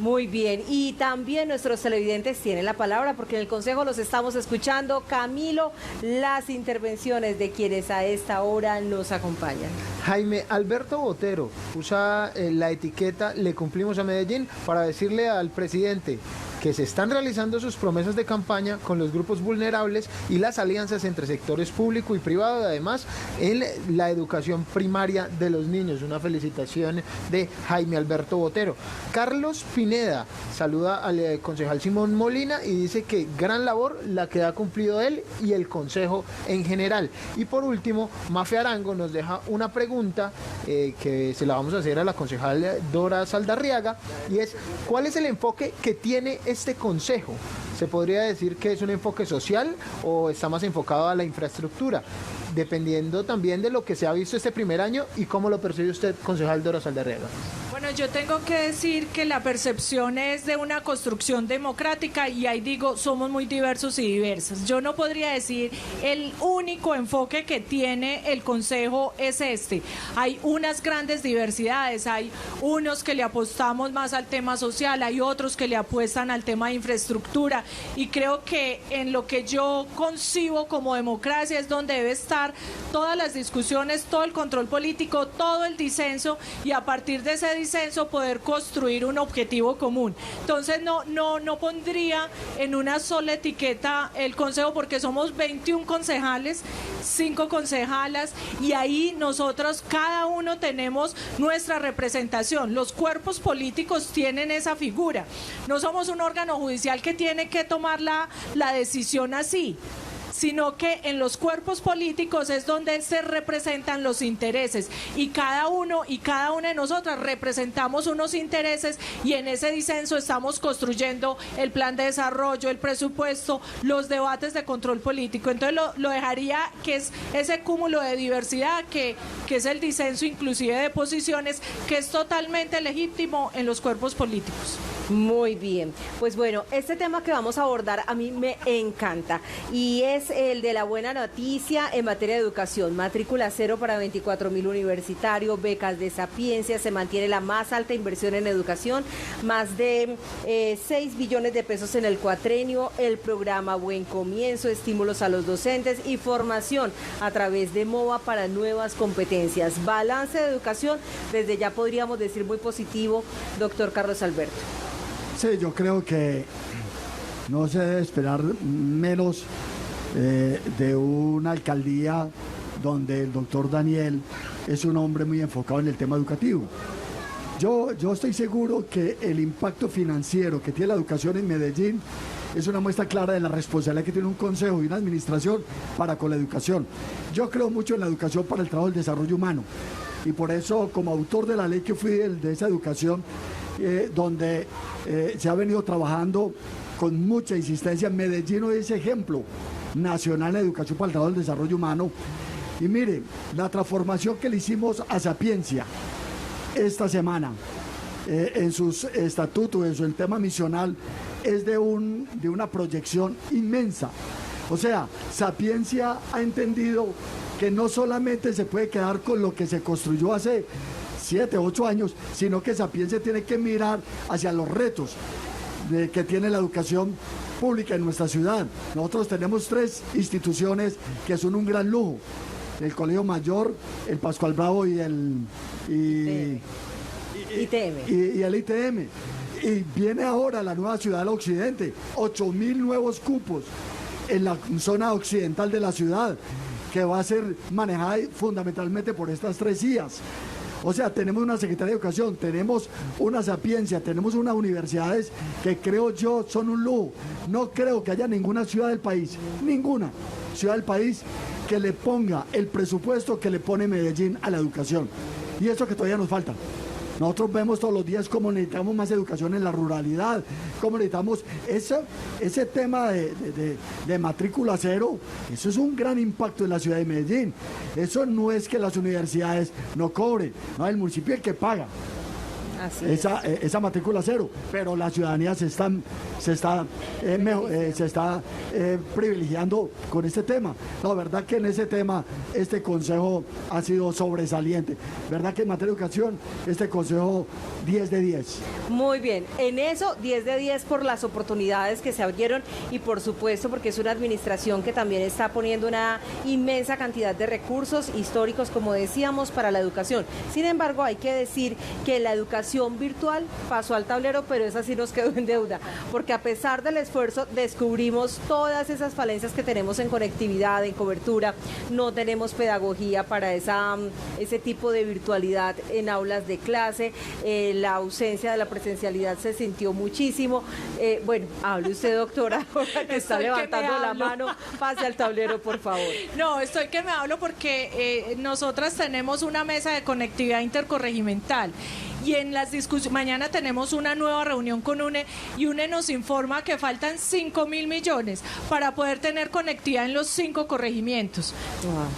Muy bien, y también nuestros televidentes tienen la palabra porque en el Consejo los estamos escuchando. Camilo, las intervenciones de quienes a esta hora nos acompañan. Jaime Alberto Botero usa la etiqueta "Le cumplimos a Medellín" para decirle al presidente que se están realizando sus promesas de campaña con los grupos vulnerables y las alianzas entre sectores público y privado, y además en la educación primaria de los niños. Una felicitación de Jaime Alberto Botero. Carlos Pineda saluda al concejal Simón Molina y dice que gran labor la que ha cumplido él y el consejo en general. Y por último, Mafe Arango nos deja una pregunta que se la vamos a hacer a la concejal Dora Saldarriaga, y es: ¿cuál es el enfoque que tiene este consejo? ¿Se podría decir que es un enfoque social o está más enfocado a la infraestructura? Dependiendo también de lo que se ha visto este primer año, y cómo lo percibe usted, concejal Dora Saldarriaga. Bueno, yo tengo que decir que la percepción es de una construcción democrática, y ahí digo, somos muy diversos y diversas. Yo no podría decir el único enfoque que tiene el Consejo es este. Hay unas grandes diversidades, hay unos que le apostamos más al tema social, hay otros que le apuestan al tema de infraestructura, y creo que en lo que yo concibo como democracia es donde debe estar todas las discusiones, todo el control político, todo el disenso, y a partir de ese disenso poder construir un objetivo común. Entonces no pondría en una sola etiqueta el consejo, porque somos 21 concejales, 5 concejalas, y ahí nosotros cada uno tenemos nuestra representación. Los cuerpos políticos tienen esa figura. No somos un órgano judicial que tiene que tomar la decisión así, sino que en los cuerpos políticos es donde se representan los intereses, y cada uno y cada una de nosotras representamos unos intereses, y en ese disenso estamos construyendo el plan de desarrollo, el presupuesto, los debates de control político. Entonces lo dejaría que es ese cúmulo de diversidad que es el disenso inclusive de posiciones, que es totalmente legítimo en los cuerpos políticos. Muy bien, pues bueno, este tema que vamos a abordar a mí me encanta, y es el de la buena noticia en materia de educación. Matrícula cero para 24.000 universitarios, becas de Sapiencia, se mantiene la más alta inversión en educación, más de 6 billones de pesos en el cuatrenio, el programa Buen Comienzo, estímulos a los docentes y formación a través de MOVA para nuevas competencias. Balance de educación, desde ya podríamos decir muy positivo, doctor Carlos Alberto. Sí, yo creo que no se debe esperar menos de una alcaldía donde el doctor Daniel es un hombre muy enfocado en el tema educativo. Yo estoy seguro que el impacto financiero que tiene la educación en Medellín es una muestra clara de la responsabilidad que tiene un consejo y una administración para con la educación. Yo creo mucho en la educación para el trabajo del desarrollo humano, y por eso, como autor de la ley que fui de esa educación, donde se ha venido trabajando con mucha insistencia, Medellín hoy es ejemplo nacional de educación para el trabajo del desarrollo humano. Y mire, la transformación que le hicimos a Sapiencia esta semana, en sus estatutos, en su tema misional, es de una proyección inmensa. O sea, Sapiencia ha entendido que no solamente se puede quedar con lo que se construyó hace 7, 8 años, sino que Sapiencia tiene que mirar hacia los retos que tiene la educación pública en nuestra ciudad. Nosotros tenemos 3 instituciones que son un gran lujo. el Colegio Mayor, el Pascual Bravo y el ITM. y el ITM. Y viene ahora la nueva ciudad del occidente, 8.000 nuevos cupos en la zona occidental de la ciudad, que va a ser manejada fundamentalmente por estas 3 IAs. O sea, tenemos una Secretaría de Educación, tenemos una Sapiencia, tenemos unas universidades que creo yo son un lujo. No creo que haya ninguna ciudad del país, ninguna ciudad del país que le ponga el presupuesto que le pone Medellín a la educación. Y eso que todavía nos falta. Nosotros vemos todos los días cómo necesitamos más educación en la ruralidad, cómo necesitamos ese tema de matrícula cero. Eso es un gran impacto en la ciudad de Medellín. Eso no es que las universidades no cobren, no, el municipio es el que paga esa matrícula cero, pero la ciudadanía se está privilegiando con este tema. La verdad que en ese tema este consejo ha sido sobresaliente. Verdad que en materia de educación este consejo 10 de 10. Muy bien, en eso 10 de 10 por las oportunidades que se abrieron y por supuesto porque es una administración que también está poniendo una inmensa cantidad de recursos históricos, como decíamos, para la educación. Sin embargo, hay que decir que la educación virtual pasó al tablero, pero esa sí nos quedó en deuda, porque a pesar del esfuerzo descubrimos todas esas falencias que tenemos en conectividad, en cobertura, no tenemos pedagogía para ese tipo de virtualidad en aulas de clase, la ausencia de la presencialidad se sintió muchísimo. Bueno, hable usted, doctora, ahora que está levantando la mano, pase al tablero, por favor. No, estoy que me hablo porque nosotras tenemos una mesa de conectividad intercorregimental. Y en las discusiones, mañana tenemos una nueva reunión con UNE y UNE nos informa que faltan 5.000 millones para poder tener conectividad en los 5 corregimientos.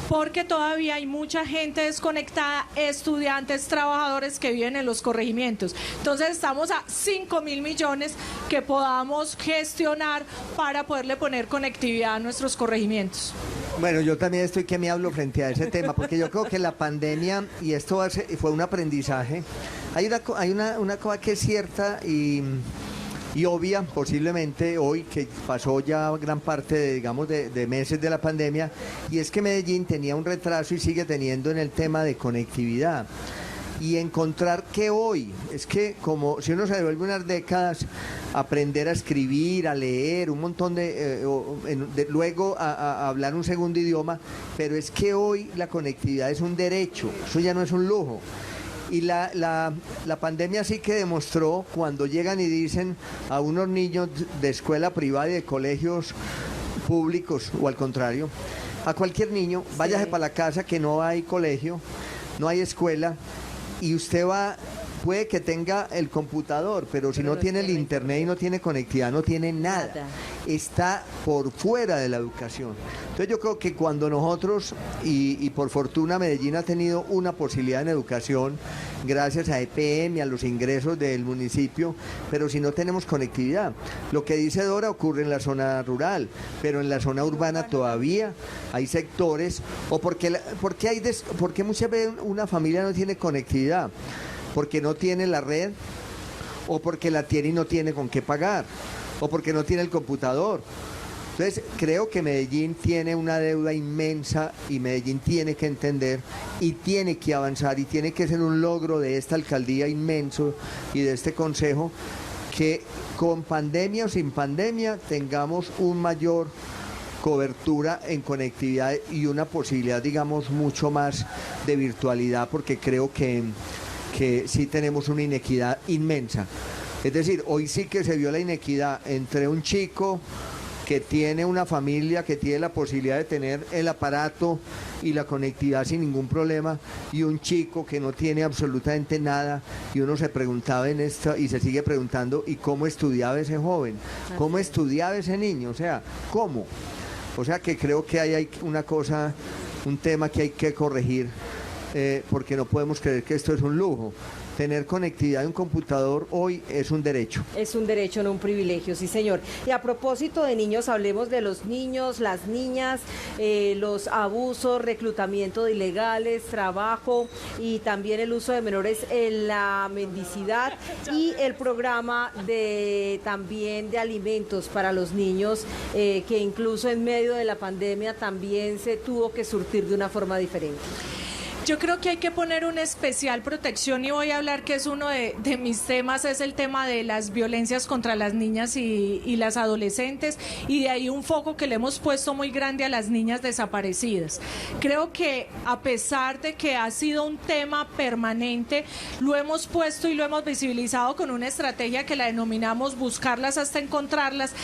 Porque todavía hay mucha gente desconectada, estudiantes, trabajadores que viven en los corregimientos. Entonces estamos a 5.000 millones que podamos gestionar para poderle poner conectividad a nuestros corregimientos. Bueno, yo también estoy que me hablo frente a ese tema, porque yo creo que la pandemia, y esto fue un aprendizaje, hay una cosa que es cierta y obvia, posiblemente hoy, que pasó ya gran parte de meses de la pandemia, y es que Medellín tenía un retraso y sigue teniendo en el tema de conectividad. Y encontrar que hoy, es que como si uno se devuelve unas décadas, aprender a escribir, a leer, un montón luego a hablar un segundo idioma, pero es que hoy la conectividad es un derecho, eso ya no es un lujo. Y la pandemia sí que demostró, cuando llegan y dicen a unos niños de escuela privada y de colegios públicos, o al contrario, a cualquier niño, váyase para la casa que no hay colegio, no hay escuela, y usted puede que tenga el computador, pero si no tiene el internet y no tiene conectividad, no tiene nada. Está por fuera de la educación. Entonces yo creo que cuando nosotros, y por fortuna Medellín ha tenido una posibilidad en educación, gracias a EPM, a los ingresos del municipio, pero si no tenemos conectividad, lo que dice Dora ocurre en la zona rural, pero en la zona urbana todavía hay sectores, o porque muchas veces una familia no tiene conectividad, porque no tiene la red, o porque la tiene y no tiene con qué pagar, o porque no tiene el computador. Entonces creo que Medellín tiene una deuda inmensa y Medellín tiene que entender y tiene que avanzar y tiene que ser un logro de esta alcaldía inmenso y de este consejo, que con pandemia o sin pandemia tengamos un mayor cobertura en conectividad y una posibilidad, digamos, mucho más de virtualidad, porque creo que sí tenemos una inequidad inmensa. Es decir, hoy sí que se vio la inequidad entre un chico que tiene una familia, que tiene la posibilidad de tener el aparato y la conectividad sin ningún problema, y un chico que no tiene absolutamente nada, y uno se preguntaba en esto y se sigue preguntando, ¿y cómo estudiaba ese joven? ¿Cómo estudiaba ese niño? O sea, ¿cómo? O sea que creo que hay una cosa, un tema que hay que corregir, porque no podemos creer que esto es un lujo. tener conectividad de un computador hoy es un derecho. Es un derecho, no un privilegio, sí señor. Y a propósito de niños, hablemos de los niños, las niñas, los abusos, reclutamiento de ilegales, trabajo y también el uso de menores en la mendicidad y el programa también de alimentos para los niños, que incluso en medio de la pandemia también se tuvo que surtir de una forma diferente. Yo creo que hay que poner una especial protección y voy a hablar que es uno de mis temas, es el tema de las violencias contra las niñas y las adolescentes, y de ahí un foco que le hemos puesto muy grande a las niñas desaparecidas. Creo que a pesar de que ha sido un tema permanente, lo hemos puesto y lo hemos visibilizado con una estrategia que la denominamos buscarlas hasta encontrarlas,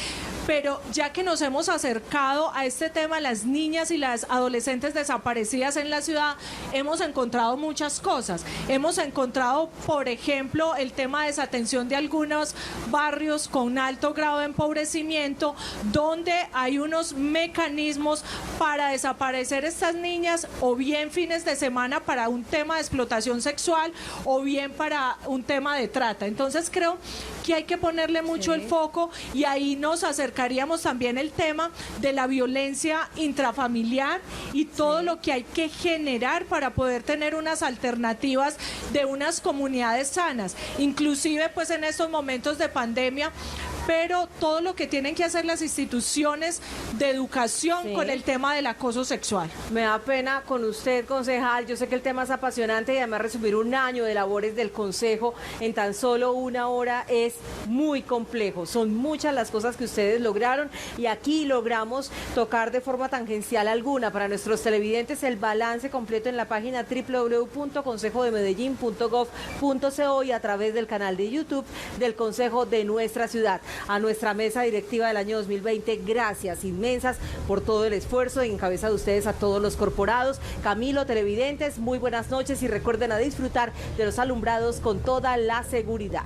pero ya que nos hemos acercado a este tema, las niñas y las adolescentes desaparecidas en la ciudad, hemos encontrado muchas cosas. Hemos encontrado, por ejemplo, el tema de desatención de algunos barrios con alto grado de empobrecimiento, donde hay unos mecanismos para desaparecer estas niñas, o bien fines de semana para un tema de explotación sexual, o bien para un tema de trata. Entonces creo que hay que ponerle mucho el foco, y ahí nos acercaríamos también el tema de la violencia intrafamiliar y todo lo que hay que generar para poder tener unas alternativas de unas comunidades sanas, inclusive pues en estos momentos de pandemia, pero todo lo que tienen que hacer las instituciones de educación con el tema del acoso sexual. Me da pena con usted, concejal. Yo sé que el tema es apasionante y además resumir un año de labores del Consejo en tan solo una hora es muy complejo. Son muchas las cosas que ustedes lograron y aquí logramos tocar de forma tangencial alguna. Para nuestros televidentes, el balance completo en la página www.consejodemedellin.gov.co y a través del canal de YouTube del Consejo de nuestra ciudad. A nuestra mesa directiva del año 2020, gracias inmensas por todo el esfuerzo y en cabeza de ustedes a todos los corporados. Camilo, televidentes, muy buenas noches y recuerden a disfrutar de los alumbrados con toda la seguridad.